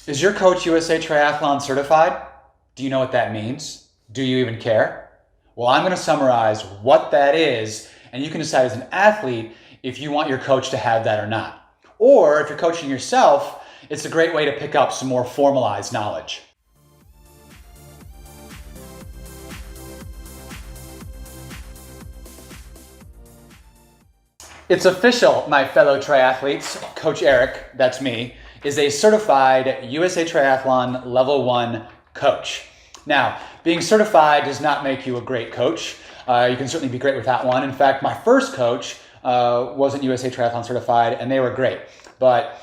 Is your coach USA Triathlon certified? Do you know what that means? Do you even care? Well, I'm going to summarize what that is, and you can decide as an athlete if you want your coach to have that or not. Or if you're coaching yourself, it's a great way to pick up some more formalized knowledge. It's official, my fellow triathletes. Coach Eric, that's me, is a certified USA Triathlon Level I coach. Now, being certified does not make you a great coach. You can certainly be great without one. In fact, my first coach wasn't USA Triathlon certified, and they were great. But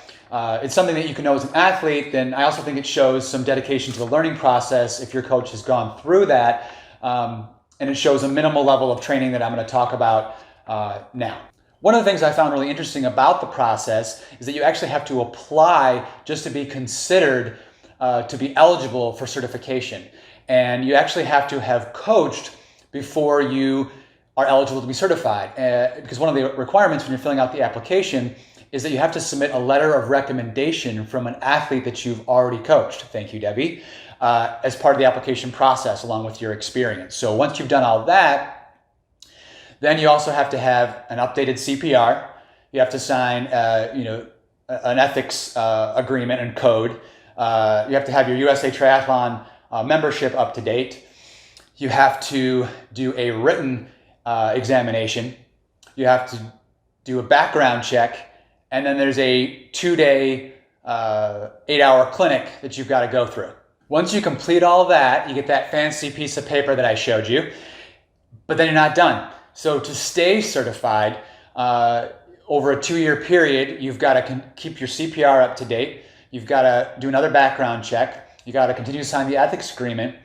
it's something that you can know as an athlete. Then I also think it shows some dedication to the learning process if your coach has gone through that. And it shows a minimal level of training that I'm going to talk about now. One of the things I found really interesting about the process is that you actually have to apply just to be considered to be eligible for certification. And you actually have to have coached before you are eligible to be certified. Because one of the requirements when you're filling out the application is that you have to submit a letter of recommendation from an athlete that you've already coached. Thank you, Debbie. As part of the application process along with your experience. So once you've done all that, then you also have to have an updated CPR. You have to sign, an ethics agreement and code. You have to have your USA Triathlon membership up to date. You have to do a written examination. You have to do a background check, and then there's a 2-day, 8-hour clinic that you've got to go through. Once you complete all that, you get that fancy piece of paper that I showed you, but then you're not done. So to stay certified over a 2-year period, you've got to keep your CPR up to date. You've got to do another background check. You got to continue to sign the ethics agreement.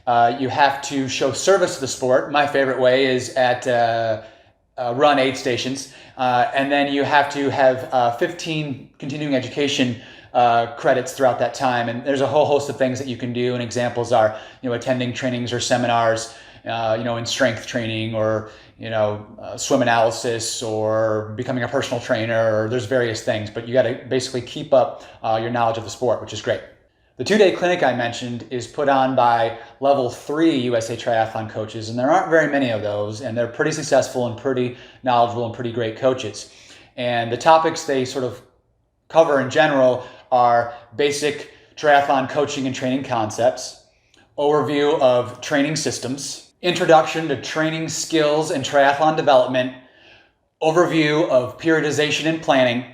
You have to show service to the sport. My favorite way is at run aid stations. And then you have to have 15 continuing education credits throughout that time. And there's a whole host of things that you can do. And examples are, attending trainings or seminars, in strength training or, swim analysis or becoming a personal trainer, or there's various things, but you got to basically keep up your knowledge of the sport, which is great. The 2-day clinic I mentioned is put on by Level 3 USA Triathlon coaches, and there aren't very many of those, and they're pretty successful and pretty knowledgeable and pretty great coaches. And the topics they sort of cover in general are basic triathlon coaching and training concepts, overview of training systems, introduction to training skills and triathlon development, overview of periodization and planning,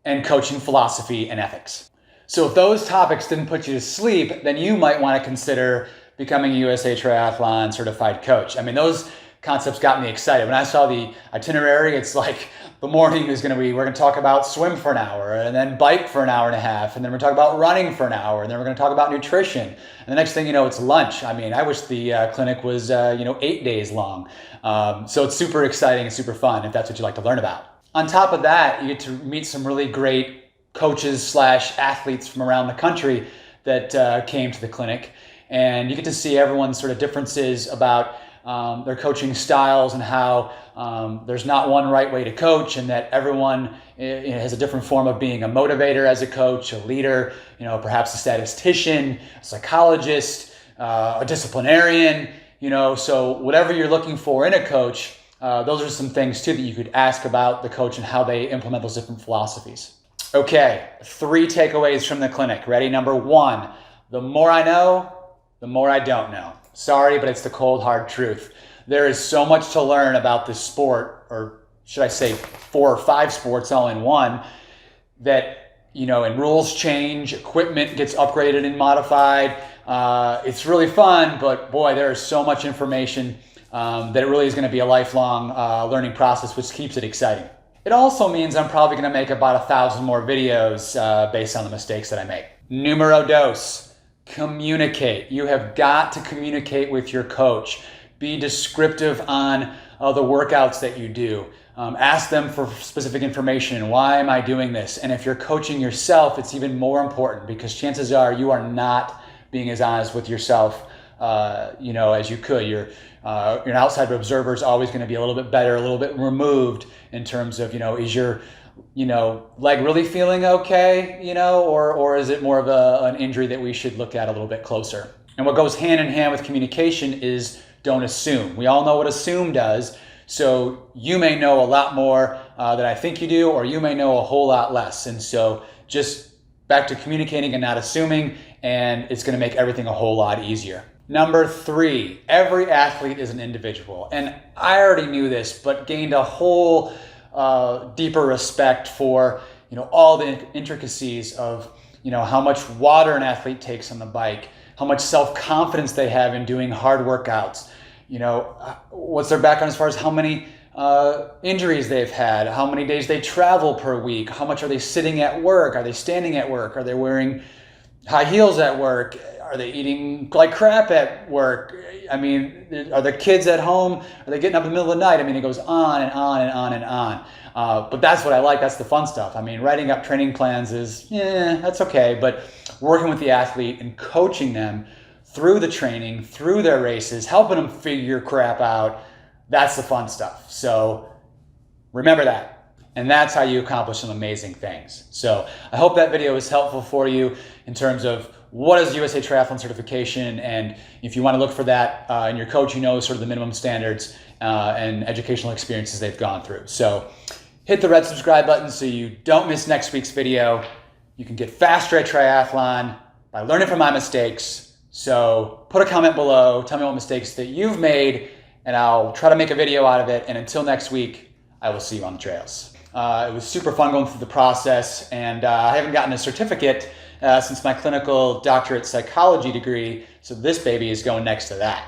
and coaching philosophy and ethics. So if those topics didn't put you to sleep, then you might want to consider becoming a USA Triathlon certified coach. I mean, those concepts got me excited. When I saw the itinerary, it's like the morning is we're going to talk about swim for an hour, and then bike for an hour and a half, and then we're going to talk about running for an hour, and then we're going to talk about nutrition. And the next thing you know, it's lunch. I mean, I wish the clinic was, 8 days long. So it's super exciting and super fun if that's what you like to learn about. On top of that, you get to meet some really great coaches / athletes from around the country that came to the clinic. And you get to see everyone's sort of differences about their coaching styles and how there's not one right way to coach, and that everyone has a different form of being a motivator as a coach, a leader, perhaps a statistician, a psychologist, a disciplinarian, so whatever you're looking for in a coach, those are some things too that you could ask about the coach and how they implement those different philosophies. Okay, 3 takeaways from the clinic. Ready? Number 1, the more I know, the more I don't know. Sorry, but it's the cold, hard truth. There is so much to learn about this sport, or should I say 4 or 5 sports all in one, that, and rules change, equipment gets upgraded and modified. It's really fun, but boy, there is so much information that it really is going to be a lifelong learning process, which keeps it exciting. It also means I'm probably going to make about 1,000 more videos based on the mistakes that I make. Numero dos, communicate. You have got to communicate with your coach. Be descriptive on the workouts that you do. Ask them for specific information. Why am I doing this? And if you're coaching yourself, it's even more important, because chances are you are not being as honest with yourself as you could. An outside observer is always going to be a little bit better, a little bit removed in terms of, is your leg really feeling okay, or is it more of an injury that we should look at a little bit closer? And what goes hand in hand with communication is don't assume. We all know what assume does. So you may know a lot more than I think you do, or you may know a whole lot less. And so just back to communicating and not assuming, and it's going to make everything a whole lot easier. Number 3, every athlete is an individual. And I already knew this, but gained a whole deeper respect for all the intricacies of how much water an athlete takes on the bike, how much self-confidence they have in doing hard workouts, what's their background as far as how many injuries they've had, how many days they travel per week, how much are they sitting at work, are they standing at work, are they wearing high heels at work, are they eating like crap at work, are the kids at home, are they getting up in the middle of the night? It goes on and on and on and on. But that's what I like, that's the fun stuff. Writing up training plans is, that's okay, but working with the athlete and coaching them through the training, through their races, helping them figure crap out, that's the fun stuff. So remember that. And that's how you accomplish some amazing things. So I hope that video was helpful for you in terms of what is USA Triathlon certification, and if you want to look for that in your coach, sort of the minimum standards and educational experiences they've gone through. So hit the red subscribe button so you don't miss next week's video. You can get faster at triathlon by learning from my mistakes. So put a comment below, tell me what mistakes that you've made, and I'll try to make a video out of it. And until next week, I will see you on the trails. It was super fun going through the process, and I haven't gotten a certificate since my clinical doctorate psychology degree, so this baby is going next to that.